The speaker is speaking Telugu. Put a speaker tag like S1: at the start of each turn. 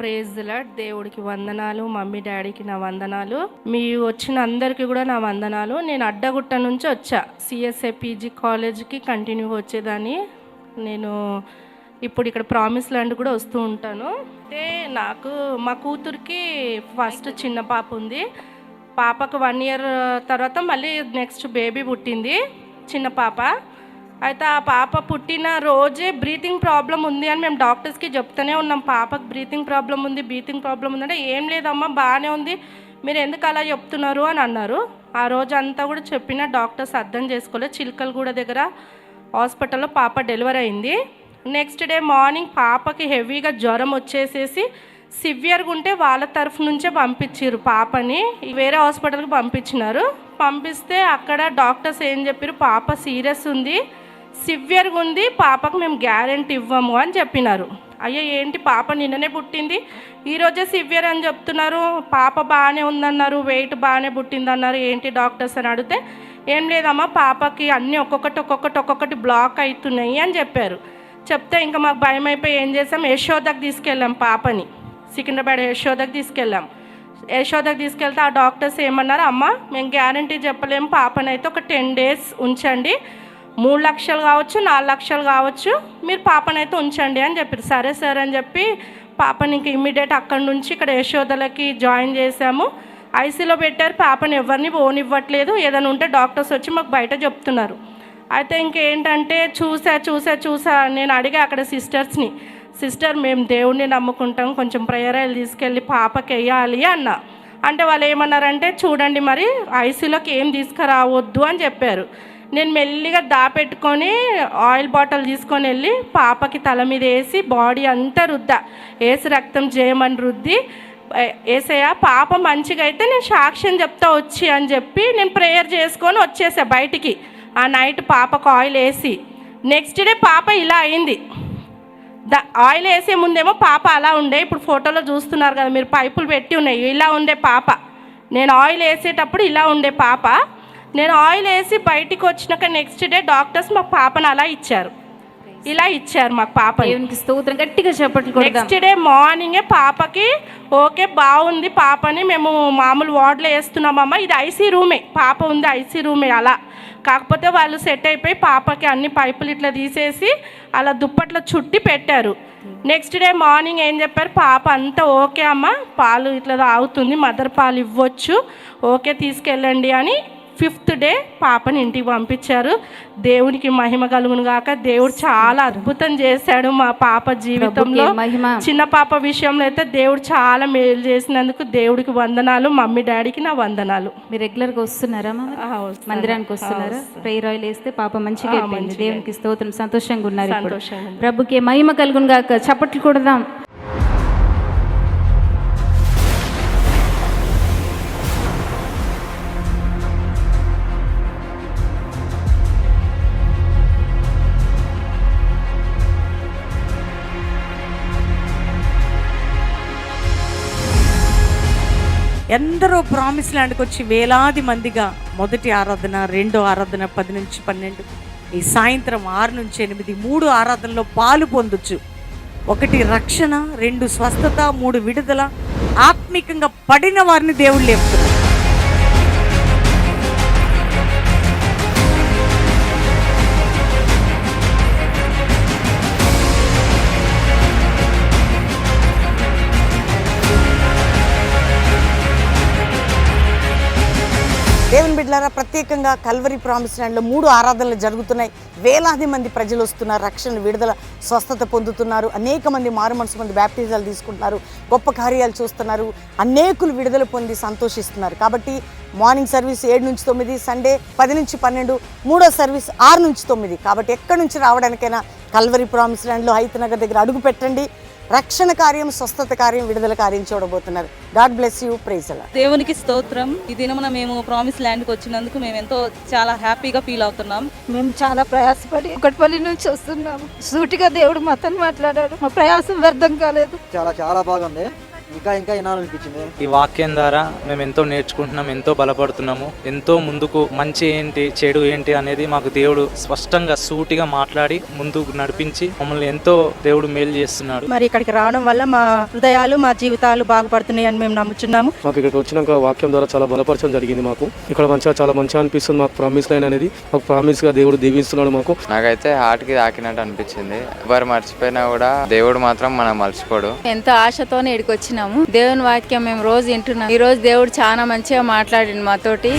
S1: Praise the lord. దేవుడికి వందనాలు, మమ్మీ డాడీకి నా వందనాలు, మీ వచ్చిన అందరికీ కూడా నా వందనాలు. నేను అడ్డగుట్ట నుంచి వచ్చా, సిఎస్ఐ పీజీ కాలేజ్కి కంటిన్యూగా వచ్చేదాన్ని. నేను ఇప్పుడు ఇక్కడ ప్రామిస్ ల్యాండ్ కూడా వస్తూ ఉంటాను. అంటే నాకు మా కూతురికి ఫస్ట్ చిన్న పాప ఉంది. పాపకు 1 year తర్వాత మళ్ళీ నెక్స్ట్ బేబీ పుట్టింది, చిన్న పాప. అయితే ఆ పాప పుట్టిన రోజే బ్రీతింగ్ ప్రాబ్లం ఉంది అని మేము డాక్టర్స్కి చెప్తూనే ఉన్నాం. పాపకు బ్రీతింగ్ ప్రాబ్లం ఉందంటే ఏం లేదమ్మా బాగానే ఉంది, మీరు ఎందుకు అలా చెప్తున్నారు అని అన్నారు. ఆ రోజు అంతా కూడా చెప్పిన డాక్టర్స్ అర్థం చేసుకోలేదు. చిలకలగూడ దగ్గర హాస్పిటల్లో పాప డెలివరీ అయింది. నెక్స్ట్ డే మార్నింగ్ పాపకి హెవీగా జ్వరం వచ్చేసేసి సివియర్గా ఉంటే వాళ్ళ తరఫు నుంచే పంపించారు పాపని, వేరే హాస్పిటల్కి పంపించినారు. పంపిస్తే అక్కడ డాక్టర్స్ ఏం చెప్పారు, పాప సీరియస్ ఉంది, సివియర్గా ఉంది, పాపకు మేము గ్యారెంటీ ఇవ్వము అని చెప్పినారు. అయ్యో ఏంటి, పాప నిన్ననే పుట్టింది, ఈరోజే సివియర్ అని చెప్తున్నారు, పాప బాగానే ఉందన్నారు, వెయిట్ బాగానే పుట్టిందన్నారు, ఏంటి డాక్టర్స్ అని అడిగితే ఏం లేదమ్మా పాపకి అన్నీ ఒక్కొక్కటి బ్లాక్ అవుతున్నాయి అని చెప్పారు. చెప్తే ఇంకా మాకు భయం అయిపోయి ఏం చేసాం, యశోదకి తీసుకెళ్ళాం పాపని. సికింద్రాబాద్ యశోదకి తీసుకెళ్తే ఆ డాక్టర్స్ ఏమన్నారు, అమ్మ మేము గ్యారంటీ చెప్పలేము, పాపనైతే ఒక 10 days ఉంచండి, 3 లక్షలు కావచ్చు 4 లక్షలు కావచ్చు, మీరు పాపనైతే ఉంచండి అని చెప్పారు. సరే సార్ అని చెప్పి పాపని ఇంక ఇమ్మీడియట్ అక్కడి నుంచి ఇక్కడ యశోదలకి జాయిన్ చేసాము. ఐసీలో పెట్టారు. పాపని ఎవరిని పోనివ్వట్లేదు, ఏదైనా ఉంటే డాక్టర్స్ వచ్చి మాకు బయట చెప్తున్నారు. అయితే ఇంకేంటంటే చూసా నేను అడిగా అక్కడ సిస్టర్స్ని, సిస్టర్ మేము దేవుణ్ణి నమ్ముకుంటాం, కొంచెం ప్రేయర్లు తీసుకెళ్ళి పాపకి వేయాలి అన్న. అంటే వాళ్ళు ఏమన్నారంటే చూడండి మరి ఐసీలోకి ఏం తీసుకురావద్దు అని చెప్పారు. నేను మెల్లిగా దాపెట్టుకొని ఆయిల్ బాటిల్ తీసుకొని వెళ్ళి పాపకి తల మీద వేసి బాడీ అంతా ఏసు రక్తం చేయమని రుద్ది, ఏసయ్య పాప మంచిగా అయితే నేను సాక్ష్యం చెప్తా వచ్చి అని చెప్పి నేను ప్రేయర్ చేసుకొని వచ్చేసా బయటికి. ఆ నైట్ పాపకు ఆయిల్ వేసి నెక్స్ట్ డే పాప ఇలా అయింది. ఆయిల్ వేసే ముందేమో పాప అలా ఉండే, ఇప్పుడు ఫోటోలో చూస్తున్నారు కదా మీరు, పైపులు పెట్టి ఉన్నాయి, ఇలా ఉండే పాప. నేను ఆయిల్ వేసేటప్పుడు ఇలా ఉండే పాప. నేను ఆయిల్ వేసి బయటికి వచ్చినాక నెక్స్ట్ డే డాక్టర్స్ మా పాపను అలా ఇచ్చారు, ఇలా ఇచ్చారు మాకు పాప.
S2: స్తోత్రం, గట్టిగా చెప్పట్లు.
S1: నెక్స్ట్ డే మార్నింగే పాపకి ఓకే బాగుంది, పాపని మేము మామూలు వార్డులో వేస్తున్నామమ్మా, ఇది ఐసీ రూమే, పాప ఉంది ఐసీ రూమే అలా. కాకపోతే వాళ్ళు సెట్ అయిపోయి పాపకి అన్ని పైపులు ఇట్లా తీసేసి అలా దుప్పట్లో చుట్టి పెట్టారు. నెక్స్ట్ డే మార్నింగ్ ఏం చెప్పారు, పాప అంతా ఓకే అమ్మ, పాలు ఇట్లా తాగుతుంది, మదర్ పాలు ఇవ్వచ్చు, ఓకే తీసుకెళ్ళండి అని 5th day పాపని ఇంటికి పంపించారు. దేవునికి మహిమ కలుగును గాక. దేవుడు చాలా అద్భుతం చేశాడు మా పాప జీవితంలో. చిన్న పాప విషయంలో అయితే దేవుడు చాలా మేలు చేసినందుకు దేవుడికి వందనాలు, మమ్మీ డాడీకి నా వందనాలు.
S2: మీరు రెగ్యులర్గా వస్తున్నారా మందిరానికి వస్తున్నారా? ప్రేయర్ ఆయిల్ వేస్తే పాప మంచిగా అయిపోయింది. దేవునికి స్తోత్రం, సంతోషంగా ఉన్నారు. ప్రభుకి మహిమ కలుగును గాక. చప్పట్లు కొడదాం.
S3: ఎందరో ప్రామిస్ ల్యాండ్కి వచ్చి వేలాది మందిగా మొదటి ఆరాధన, 2వ ఆరాధన 10 నుంచి 12, ఈ సాయంత్రం 6 నుంచి 8 3 ఆరాధనలో పాలు పొందొచ్చు. 1 రక్షణ, 2 స్వస్థత, 3 విడుదల. ఆత్మికంగా పడిన వారిని దేవుడు లేపుతున్నారు. దేవుని బిడ్డలారా, ప్రత్యేకంగా కల్వరి ప్రామిస్ ల్యాండ్లో 3 ఆరాధనలు జరుగుతున్నాయి. వేలాది మంది ప్రజలు వస్తున్నారు, రక్షణ, విడుదల, స్వస్థత పొందుతున్నారు. అనేక మంది మారు మనసు మంది బ్యాప్టిజాలు తీసుకుంటున్నారు, గొప్ప కార్యాలు చూస్తున్నారు, అనేకులు విడుదల పొంది సంతోషిస్తున్నారు. కాబట్టి మార్నింగ్ సర్వీస్ 7 నుంచి 9, సండే 10 నుంచి 12, 3వ సర్వీస్ 6 నుంచి 9. కాబట్టి ఎక్కడి నుంచి రావడానికైనా కల్వరి ప్రామిస్ ల్యాండ్లో హైతనగర్ దగ్గర అడుగు పెట్టండి. రక్షణ కార్యం, స్వస్థత కార్యం, విడుదల కార్యం చూడబోతున్నారు. God bless you. Praise the lord.
S4: దేవునికి స్తోత్రం. ఈ దినమున మేము ప్రామిస్ ల్యాండ్కి వచ్చినందుకు మేము ఎంతో చాలా హ్యాపీగా ఫీల్ అవుతున్నాం.
S5: మేము చాలా ప్రయాసపడి కుకట్పల్లి నుంచి వస్తున్నాము. సూటిగా దేవుడు మాతో మాట్లాడాడు, మా ప్రయాసం వ్యర్థం కాలేదు.
S6: చాలా బాగుంది. ఇంకా ఇంకా వినాలనిపించింది.
S7: ఈ వాక్యం ద్వారా మేము ఎంతో నేర్చుకుంటున్నాం, ఎంతో బలపడుతున్నాము, ఎంతో ముందుకు మంచి ఏంటి చెడు ఏంటి అనేది మాకు దేవుడు స్పష్టంగా సూటిగా మాట్లాడి ముందుకు నడిపించి మమ్మల్ని ఎంతో దేవుడు మేలు చేస్తున్నాడు.
S5: మరి ఇక్కడికి రావడం వల్ల మా హృదయాలు మా జీవితాలు బాగుపడుతున్నాయి అని మేము నమ్ముచున్నాము.
S8: మాకు ఇక్కడికి వచ్చినాక వాక్యం ద్వారా చాలా బలపరచడం జరిగింది. మాకు ఇక్కడ మంచిగా చాలా మంచిగా అనిపిస్తుంది. మాకు ప్రామిస్ లైన్ అనేది మాకు ప్రామిస్ గా దేవుడు దీవిస్తున్నాడు. మాకు
S9: నాకైతే హార్ట్కి తాకినట్టు అనిపించింది. ఎవరు మర్చిపోయినా కూడా దేవుడు మాత్రం మనం మర్చిపోడు.
S10: ఎంతో ఆశతోనే ఇక్కడికి వచ్చినాము. దేవుని వాక్యం మేము రోజు వింటున్నాం. ఈ రోజు దేవుడు చాలా మంచిగా మాట్లాడిండు మాతోటి.